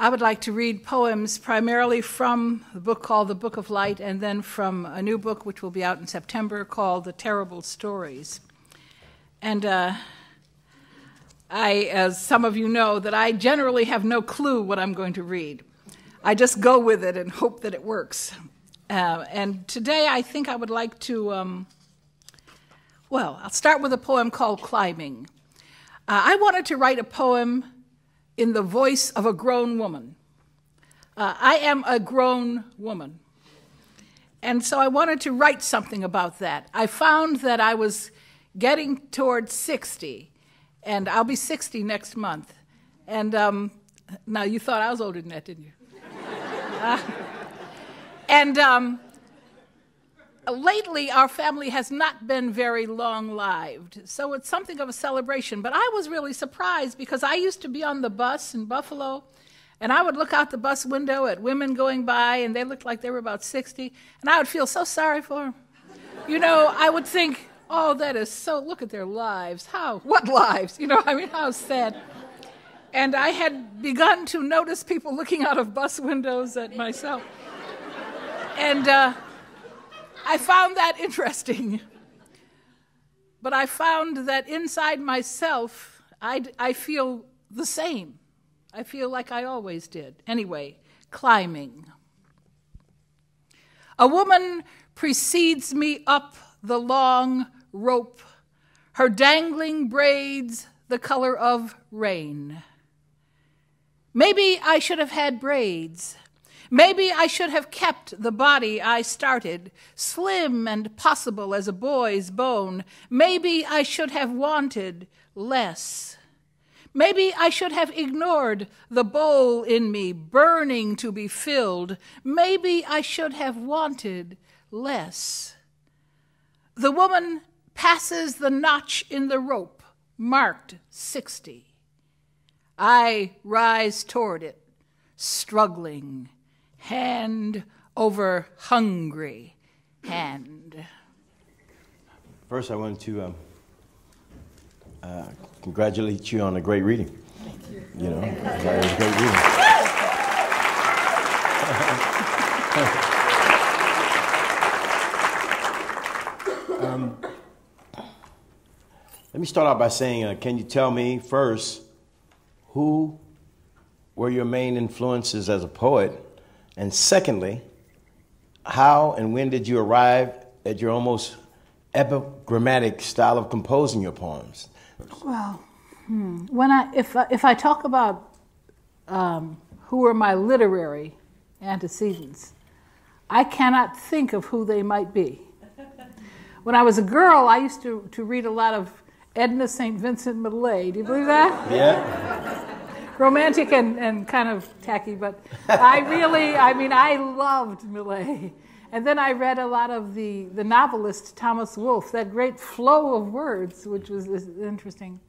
I would like to read poems primarily from the book called The Book of Light, and then from a new book which will be out in September called The Terrible Stories. And as some of you know, that I generally have no clue what I'm going to read. I just go with it and hope that it works. And today I think I would like to, I'll start with a poem called Climbing. I wanted to write a poem in the voice of a grown woman. I am a grown woman. And so I wanted to write something about that. I found that I was getting towards 60, and I'll be 60 next month. And now you thought I was older than that, didn't you? Lately, our family has not been very long-lived, so it's something of a celebration. But I was really surprised because I used to be on the bus in Buffalo, and I would look out the bus window at women going by, and they looked like they were about 60, and I would feel so sorry for them. You know, I would think, oh, that is so, look at their lives. What lives? You know, I mean, how sad. And I had begun to notice people looking out of bus windows at myself. And I found that interesting. But I found that inside myself, I feel the same. I feel like I always did. Anyway, climbing. A woman precedes me up the long rope, her dangling braids the color of rain. Maybe I should have had braids. Maybe I should have kept the body I started, slim and possible as a boy's bone. Maybe I should have wanted less. Maybe I should have ignored the bowl in me, burning to be filled. Maybe I should have wanted less. The woman passes the notch in the rope, marked 60. I rise toward it, struggling, hand over hungry hand. First, I want to congratulate you on a great reading. Thank you. You know, that was a great reading. Let me start out by saying, can you tell me first, who were your main influences as a poet? And secondly, how and when did you arrive at your almost epigrammatic style of composing your poems? Well, if I talk about who were my literary antecedents, I cannot think of who they might be. When I was a girl, I used to read a lot of Edna St. Vincent Millay. Do you believe that? Yeah. Romantic and kind of tacky, but I loved Millay. And then I read a lot of the novelist Thomas Wolfe, that great flow of words, which was interesting.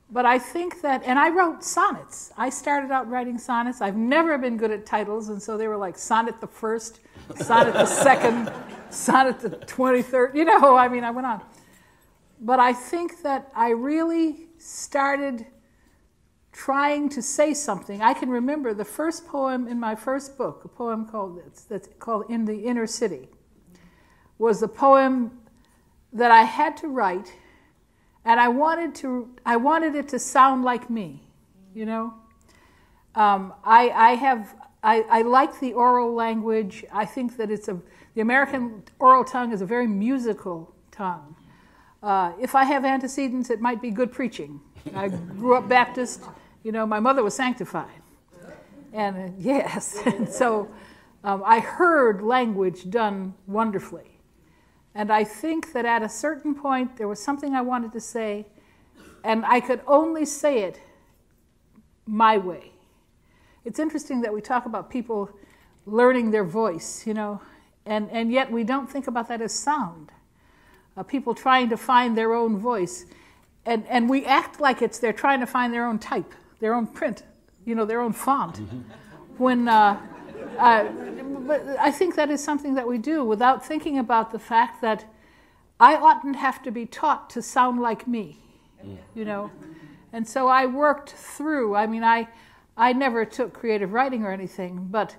But I think that, and I wrote sonnets. I started out writing sonnets. I've never been good at titles, and so they were like sonnet the first, sonnet the second, sonnet the 23rd. You know, I went on. But I think that I really started trying to say something. I can remember the first poem in my first book, a poem that's called In the Inner City, was the poem that I had to write, and I wanted it to sound like me, you know. I like the oral language. I think that the American oral tongue is a very musical tongue. If I have antecedents, it might be good preaching. I grew up Baptist. You know, my mother was sanctified. And yes, and so I heard language done wonderfully. And I think that at a certain point, there was something I wanted to say, and I could only say it my way. It's interesting that we talk about people learning their voice, you know, and yet we don't think about that as sound. People trying to find their own voice. And we act like they're trying to find their own type, their own print, you know, their own font. When but I think that is something that we do without thinking about the fact that I oughtn't have to be taught to sound like me, you know. And so I worked through. I never took creative writing or anything, but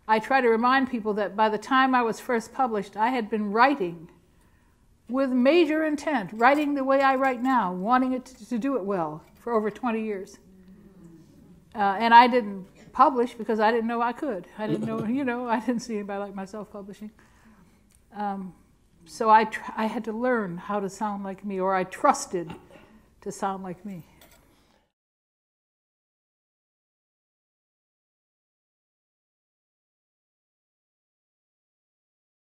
I try to remind people that by the time I was first published, I had been writing with major intent, writing the way I write now, wanting it to do it well for over 20 years. And I didn't publish because I didn't know I could. I didn't know, I didn't see anybody like myself publishing. So I had to learn how to sound like me, or I trusted to sound like me.